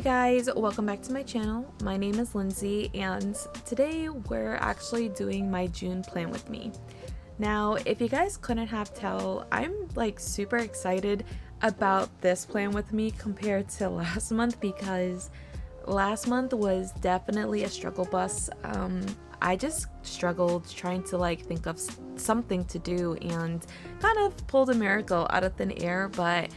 Hey guys, welcome back to my channel. My name is Lindsay and today we're actually doing my June plan with me. Now, if you guys couldn't have tell, I'm like super excited about this plan with me compared to last month because last month was definitely a struggle bus. I just struggled trying to like think of something to do and kind of pulled a miracle out of thin air, but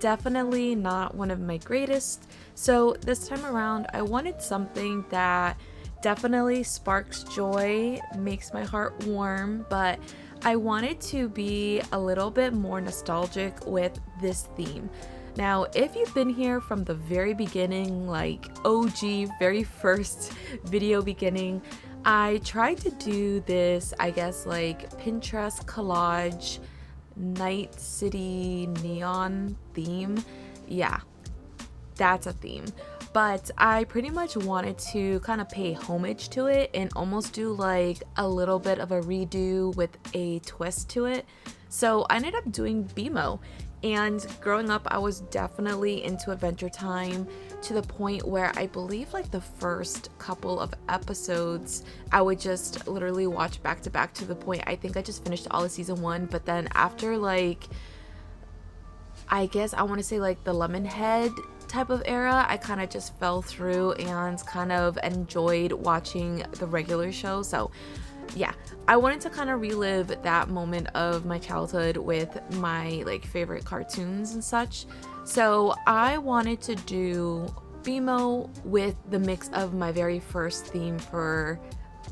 definitely not one of my greatest. So this time around I wanted something that definitely sparks joy, makes my heart warm, but I wanted to be a little bit more nostalgic with this theme. Now, if you've been here from the very beginning, like OG, very first video beginning, I tried to do this, I guess, like Pinterest collage night city neon theme. Yeah, that's a theme. But I pretty much wanted to kind of pay homage to it and almost do like a little bit of a redo with a twist to it. So I ended up doing BMO. And growing up, I was definitely into Adventure Time to the point where I believe like the first couple of episodes I would just literally watch back to back to the point I think I just finished all of season 1. But then after like, I guess I want to say like the Lemonhead type of era, I kind of just fell through and kind of enjoyed watching the regular show. So yeah, I wanted to kind of relive that moment of my childhood with my like favorite cartoons and such. So I wanted to do BMO with the mix of my very first theme for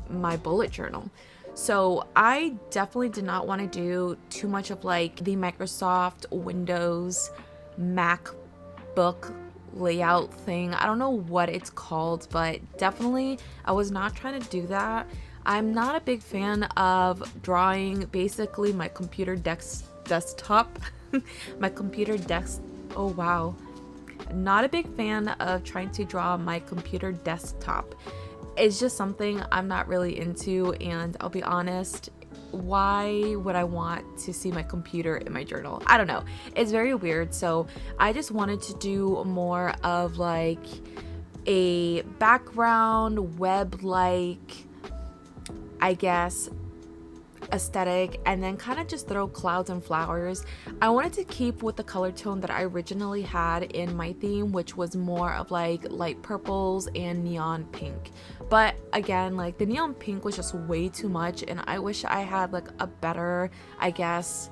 my bullet journal. So I definitely did not want to do too much of like the Microsoft Windows MacBook layout thing. I don't know what it's called, but definitely I was not trying to do that. I'm not a big fan of drawing basically my computer desktop. My computer desk. Oh wow. Not a big fan of trying to draw my computer desktop. It's just something I'm not really into, and I'll be honest, why would I want to see my computer in my journal? I don't know. It's very weird. So I just wanted to do more of like a background web-like, I guess, aesthetic, and then kind of just throw clouds and flowers. I wanted to keep with the color tone that I originally had in my theme, which was more of like light purples and neon pink. But again, like the neon pink was just way too much, and I wish I had like a better, I guess,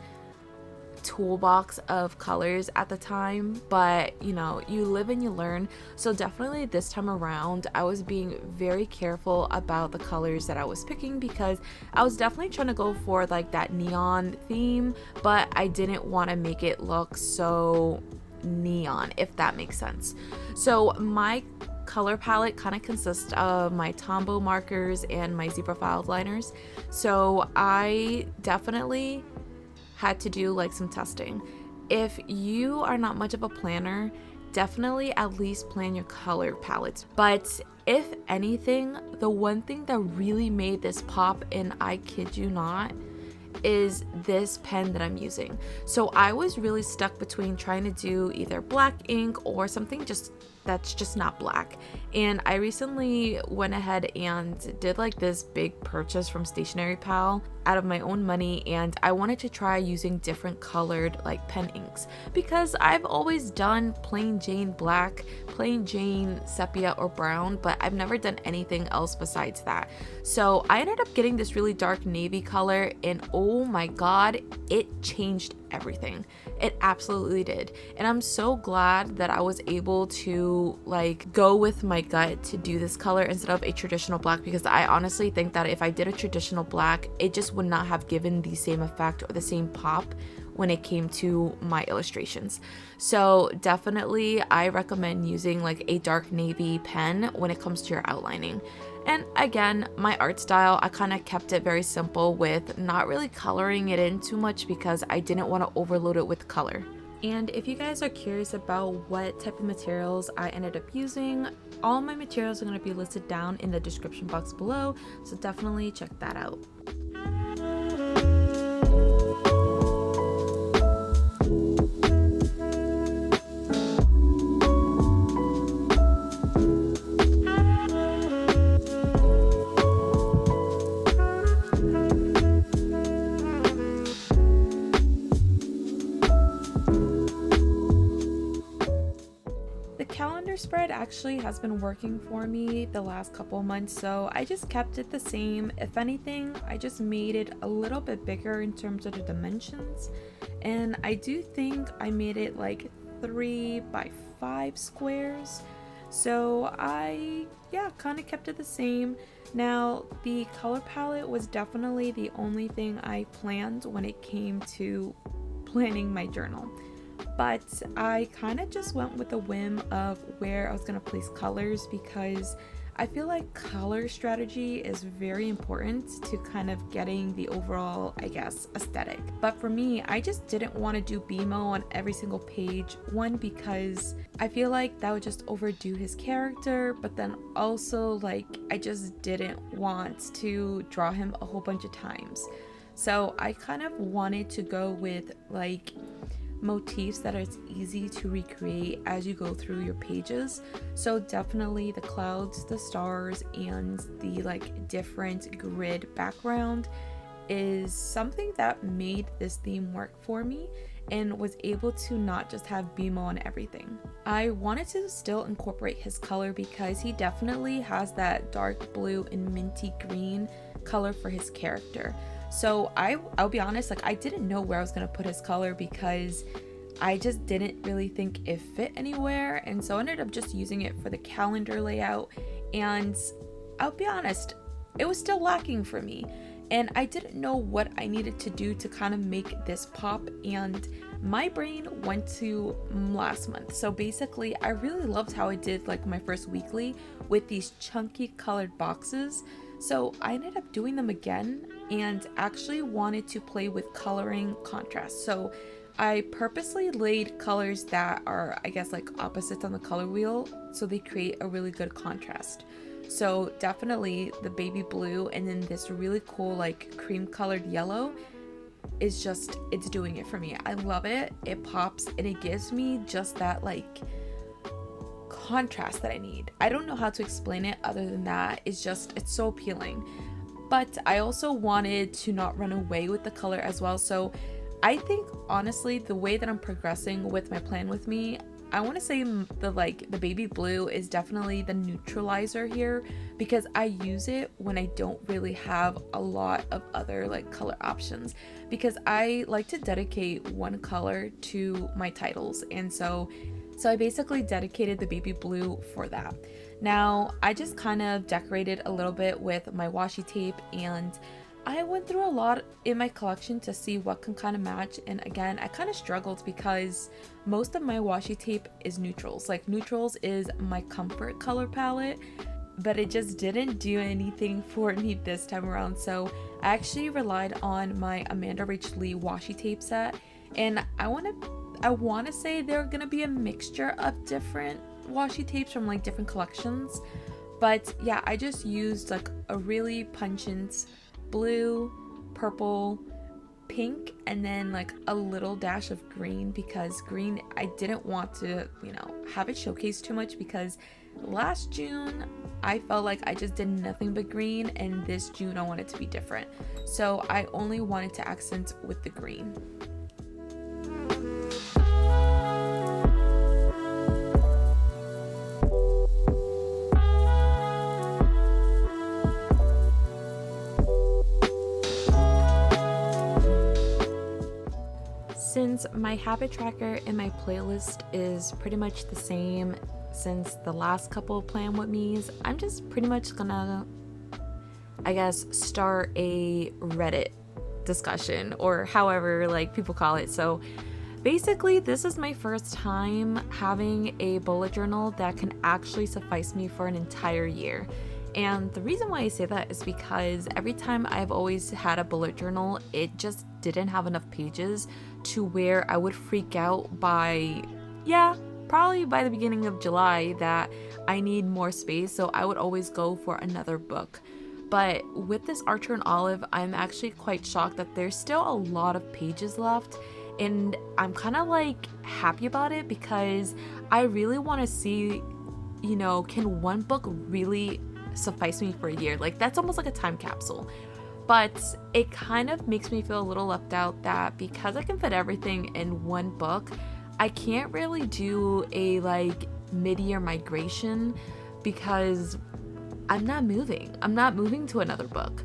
toolbox of colors at the time. But you know, you live and you learn. So definitely this time around I was being very careful about the colors that I was picking, because I was definitely trying to go for like that neon theme, but I didn't want to make it look so neon, if that makes sense. So my color palette kind of consists of my Tombow markers and my Zibra filed liners. So I definitely had to do like some testing. If you are not much of a planner, definitely at least plan your color palettes. But if anything, the one thing that really made this pop, and I kid you not, is this pen that I'm using. So I was really stuck between trying to do either black ink or something just that's just not black. And I recently went ahead and did like this big purchase from Stationery Pal out of my own money, and I wanted to try using different colored like pen inks, because I've always done plain Jane black, plain Jane sepia or brown, but I've never done anything else besides that. So I ended up getting this really dark navy color, and oh my god, it changed everything. It absolutely did. And I'm so glad that I was able to like go with my gut to do this color instead of a traditional black, because I honestly think that if I did a traditional black, it just would not have given the same effect or the same pop when it came to my illustrations. So definitely I recommend using like a dark navy pen when it comes to your outlining. And again, my art style, I kind of kept it very simple with not really coloring it in too much, because I didn't want to overload it with color. And if you guys are curious about what type of materials I ended up using, all my materials are going to be listed down in the description box below, so definitely check that out. actually has been working for me the last couple months, so I just kept it the same. If anything, I just made it a little bit bigger in terms of the dimensions, and I do think I made it like 3 by 5 squares. So I, yeah, kind of kept it the same. Now, the color palette was definitely the only thing I planned when it came to planning my journal. But I kind of just went with the whim of where I was going to place colors, because I feel like color strategy is very important to kind of getting the overall, I guess, aesthetic. But for me, I just didn't want to do BMO on every single page. One, because I feel like that would just overdo his character, but then also like I just didn't want to draw him a whole bunch of times. So I kind of wanted to go with like motifs that it's easy to recreate as you go through your pages. So definitely the clouds, the stars, and the like different grid background is something that made this theme work for me and was able to not just have BMO on everything. I wanted to still incorporate his color because he definitely has that dark blue and minty green color for his character. So I'll be honest, like I didn't know where I was gonna put his color because I just didn't really think it fit anywhere, and so I ended up just using it for the calendar layout. And I'll be honest, it was still lacking for me, and I didn't know what I needed to do to kind of make this pop, and my brain went to last month. So basically I really loved how I did like my first weekly with these chunky colored boxes. So I ended up doing them again and actually wanted to play with coloring contrast. So I purposely laid colors that are, I guess, like opposites on the color wheel, so they create a really good contrast. So definitely the baby blue and then this really cool like cream colored yellow is just, it's doing it for me. I love it. It pops and it gives me just that like contrast that I need. I don't know how to explain it other than that. It's just, it's so appealing. But I also wanted to not run away with the color as well. So I think honestly the way that I'm progressing with my plan with me, I want to say the baby blue is definitely the neutralizer here, because I use it when I don't really have a lot of other like color options, because I like to dedicate one color to my titles, and so I basically dedicated the baby blue for that. Now I just kind of decorated a little bit with my washi tape, and I went through a lot in my collection to see what can kind of match, and again I kind of struggled because most of my washi tape is neutrals. Like neutrals is my comfort color palette, but it just didn't do anything for me this time around. So I actually relied on my ShopAmandaRachlee washi tape set, and I want to say they're gonna be a mixture of different washi tapes from like different collections, but yeah, I just used like a really pungent blue, purple, pink, and then like a little dash of green, because green I didn't want to, you know, have it showcased too much, because last June I felt like I just did nothing but green, and this June I wanted to be different, so I only wanted to accent with the green. Since my habit tracker and my playlist is pretty much the same since the last couple of plan with me's, I'm just pretty much gonna, I guess, start a Reddit discussion, or however like people call it. So basically this is my first time having a bullet journal that can actually suffice me for an entire year. And the reason why I say that is because every time I've always had a bullet journal, it just didn't have enough pages to where I would freak out by, probably by the beginning of July that I need more space. So I would always go for another book. But with this Archer&Olive, I'm actually quite shocked that there's still a lot of pages left. And I'm kind of like happy about it, because I really want to see, you know, can one book really suffice me for a year? Like that's almost like a time capsule. But it kind of makes me feel a little left out that because I can fit everything in one book, I can't really do a like mid-year migration because I'm not moving to another book.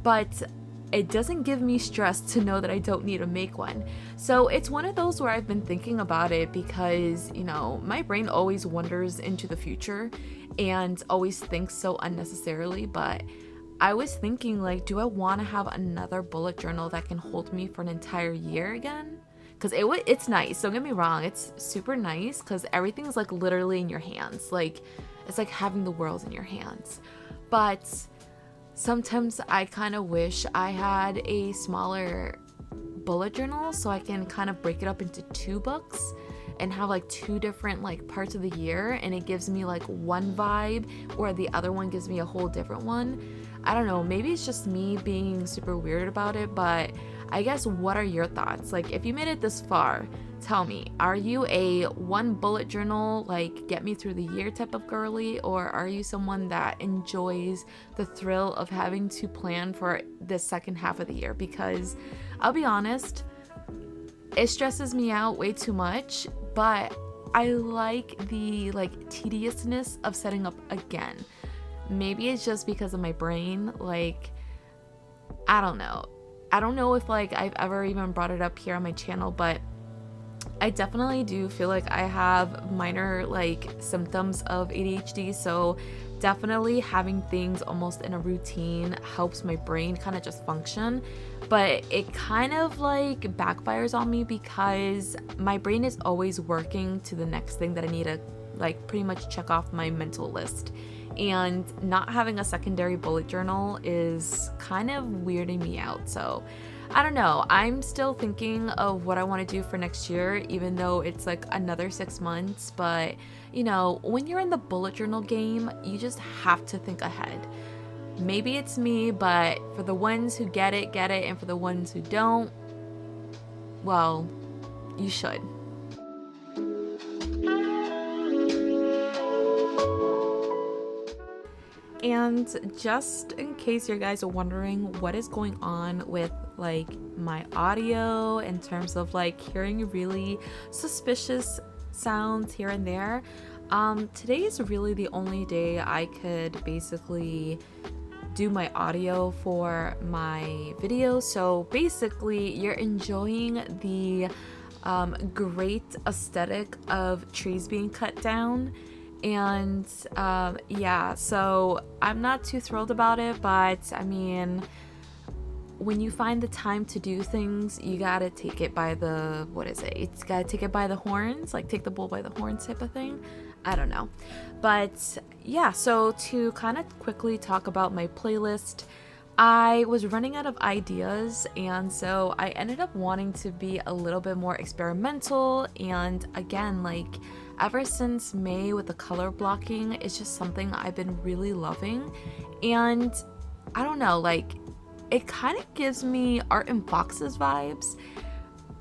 But it doesn't give me stress to know that I don't need to make one. So it's one of those where I've been thinking about it because, you know, my brain always wanders into the future and always thinks so unnecessarily. But I was thinking, like, do I want to have another bullet journal that can hold me for an entire year again? Because it's nice, don't get me wrong, it's super nice because everything's like literally in your hands. Like, it's like having the world in your hands. But sometimes I kind of wish I had a smaller bullet journal so I can kind of break it up into 2 books and have like 2 different like parts of the year, and it gives me like one vibe or the other one gives me a whole different one. I don't know, maybe it's just me being super weird about it, but I guess what are your thoughts? Like, if you made it this far, tell me, are you a 1 bullet journal, like get me through the year type of girly, or are you someone that enjoys the thrill of having to plan for the second half of the year? Because I'll be honest, it stresses me out way too much, but I like the like tediousness of setting up again. Maybe it's just because of my brain. Like, I don't know if like I've ever even brought it up here on my channel, but I definitely do feel like I have minor like symptoms of ADHD, so definitely having things almost in a routine helps my brain kind of just function. But it kind of like backfires on me because my brain is always working to the next thing that I need to like pretty much check off my mental list. And not having a secondary bullet journal is kind of weirding me out. So I don't know, I'm still thinking of what I want to do for next year, even though it's like another 6 months. But you know, when you're in the bullet journal game, you just have to think ahead. Maybe it's me, but for the ones who get it, and for the ones who don't, well, you should. And just in case you guys are wondering what is going on with like my audio in terms of like hearing really suspicious sounds here and there, today is really the only day I could basically do my audio for my video. So basically you're enjoying the great aesthetic of trees being cut down. And yeah, so I'm not too thrilled about it, but I mean, when you find the time to do things, you gotta take it by the, it's gotta take it by the horns, like take the bull by the horns type of thing. I don't know. But yeah, so to kind of quickly talk about my playlist, I was running out of ideas, and so I ended up wanting to be a little bit more experimental. And again, like ever since May with the color blocking, it's just something I've been really loving. And I don't know, like it kind of gives me Art in Boxes vibes.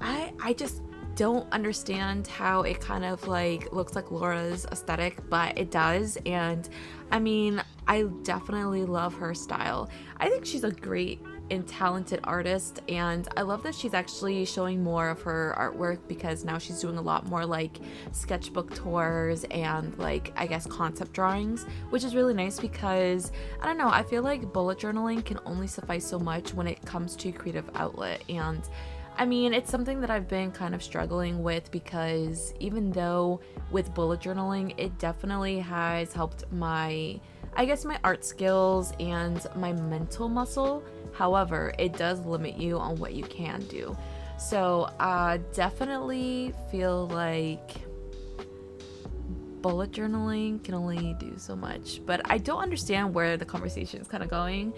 I just don't understand how it kind of like looks like Laura's aesthetic, but it does. And I mean, I definitely love her style. I think she's a great and talented artist, and I love that she's actually showing more of her artwork because now she's doing a lot more like sketchbook tours and like I guess concept drawings, which is really nice because I don't know, I feel like bullet journaling can only suffice so much when it comes to creative outlet. And I mean, it's something that I've been kind of struggling with because even though with bullet journaling, it definitely has helped my, I guess, my art skills and my mental muscle. However, it does limit you on what you can do. So definitely feel like bullet journaling can only do so much. But I don't understand where the conversation is kind of going.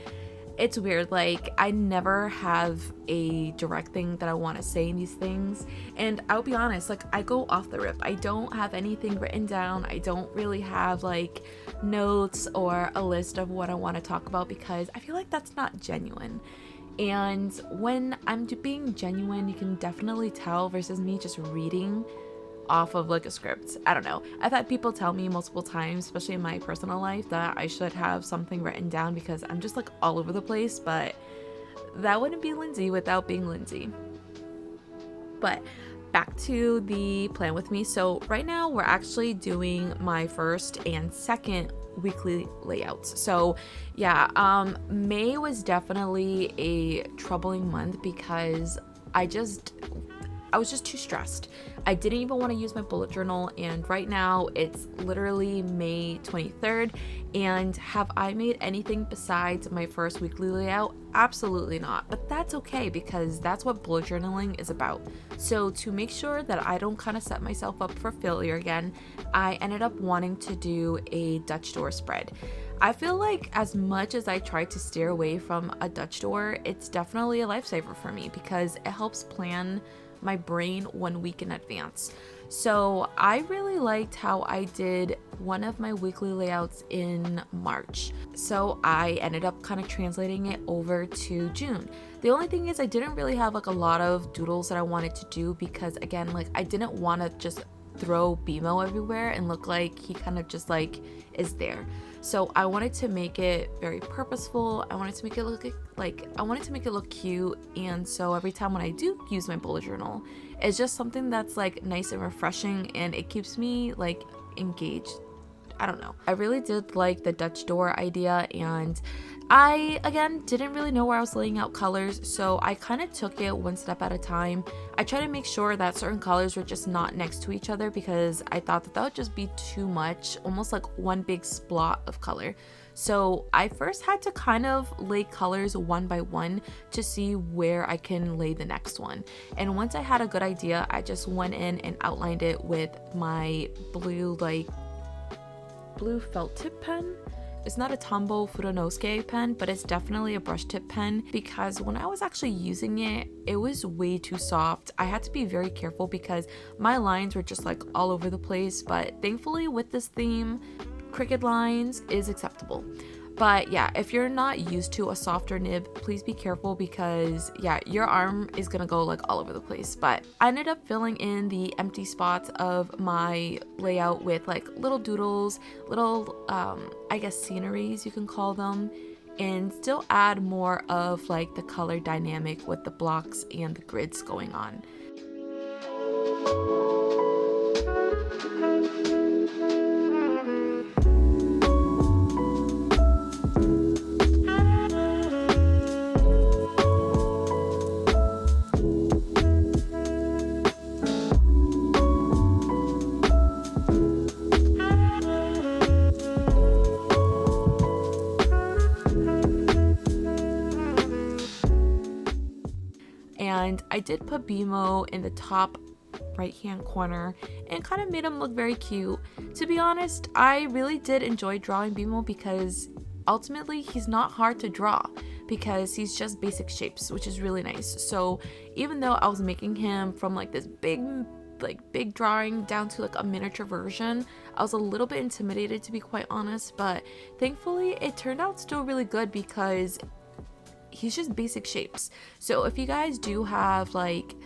It's weird, like I never have a direct thing that I want to say in these things, and I'll be honest, like I go off the rip. I don't have anything written down. I don't really have like notes or a list of what I want to talk about because I feel like that's not genuine. And when I'm being genuine, you can definitely tell versus me just reading off of like a script. I don't know. I've had people tell me multiple times, especially in my personal life, that I should have something written down because I'm just like all over the place, but that wouldn't be Lindsay without being Lindsay. But back to the plan with me. So right now we're actually doing my first and second weekly layouts. So yeah, May was definitely a troubling month because I was just too stressed. I didn't even want to use my bullet journal, and right now it's literally May 23rd. And have I made anything besides my first weekly layout? Absolutely not. But that's okay because that's what bullet journaling is about. So to make sure that I don't kind of set myself up for failure again, I ended up wanting to do a Dutch door spread. I feel like as much as I try to steer away from a Dutch door, it's definitely a lifesaver for me because it helps plan my brain 1 week in advance. So I really liked how I did one of my weekly layouts in March. So I ended up kind of translating it over to June. The only thing is I didn't really have like a lot of doodles that I wanted to do because again, like I didn't want to just throw BMO everywhere and look like he kind of just like is there. So I wanted to make it very purposeful. I wanted to make it look like I wanted to make it look cute. And so every time when I do use my bullet journal, it's just something that's like nice and refreshing and it keeps me like engaged. I don't know. I really did like the Dutch door idea, and I again didn't really know where I was laying out colors, so I kind of took it one step at a time. I tried to make sure that certain colors were just not next to each other because I thought that would just be too much, almost like one big splot of color. So I first had to kind of lay colors one by one to see where I can lay the next one. And once I had a good idea, I just went in and outlined it with my blue felt tip pen. It's not a Tombow Fude pen, but it's definitely a brush tip pen because when I was actually using it, it was way too soft. I had to be very careful because my lines were just like all over the place, but thankfully with this theme, crooked lines is acceptable. But yeah, if you're not used to a softer nib, please be careful because yeah, your arm is gonna go like all over the place. But I ended up filling in the empty spots of my layout with like little doodles, little I guess sceneries you can call them, and still add more of like the color dynamic with the blocks and the grids going on. And I did put BMO in the top right hand corner and kind of made him look very cute. To be honest, I really did enjoy drawing BMO because ultimately he's not hard to draw because he's just basic shapes, which is really nice. So even though I was making him from like this big drawing down to like a miniature version, I was a little bit intimidated to be quite honest, but thankfully it turned out still really good because he's just basic shapes. So if you guys do have like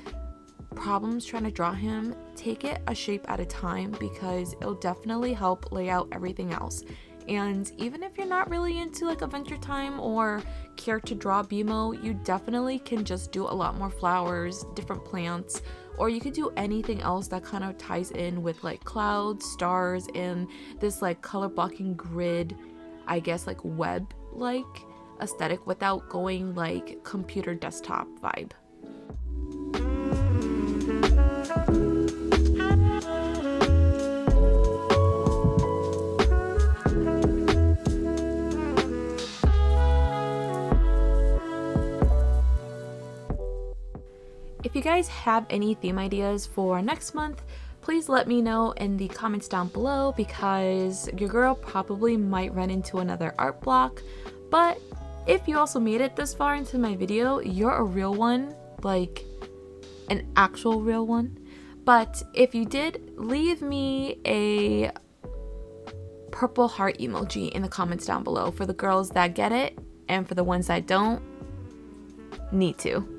problems trying to draw him, take it a shape at a time because it'll definitely help lay out everything else. And even if you're not really into like Adventure Time or care to draw BMO, you definitely can just do a lot more flowers, different plants, or you could do anything else that kind of ties in with like clouds, stars, and this like color blocking grid, I guess like web like aesthetic without going like computer desktop vibe. If you guys have any theme ideas for next month, please let me know in the comments down below because your girl probably might run into another art block. But if you also made it this far into my video, you're a real one, like an actual real one. But if you did, leave me a purple heart emoji in the comments down below for the girls that get it, and for the ones that don't, need to.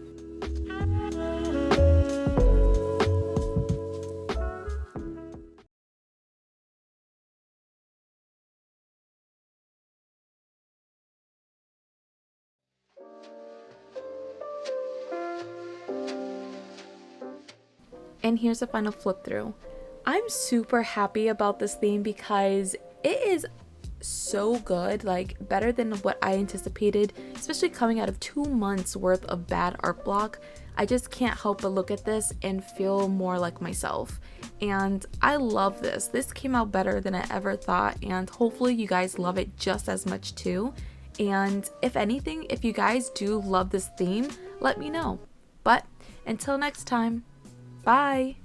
And here's a final flip through. I'm super happy about this theme because it is so good, like better than what I anticipated, especially coming out of 2 months worth of bad art block. I just can't help but look at this and feel more like myself. And I love this. This came out better than I ever thought, and hopefully you guys love it just as much too. And if anything, if you guys do love this theme, let me know. But until next time, bye!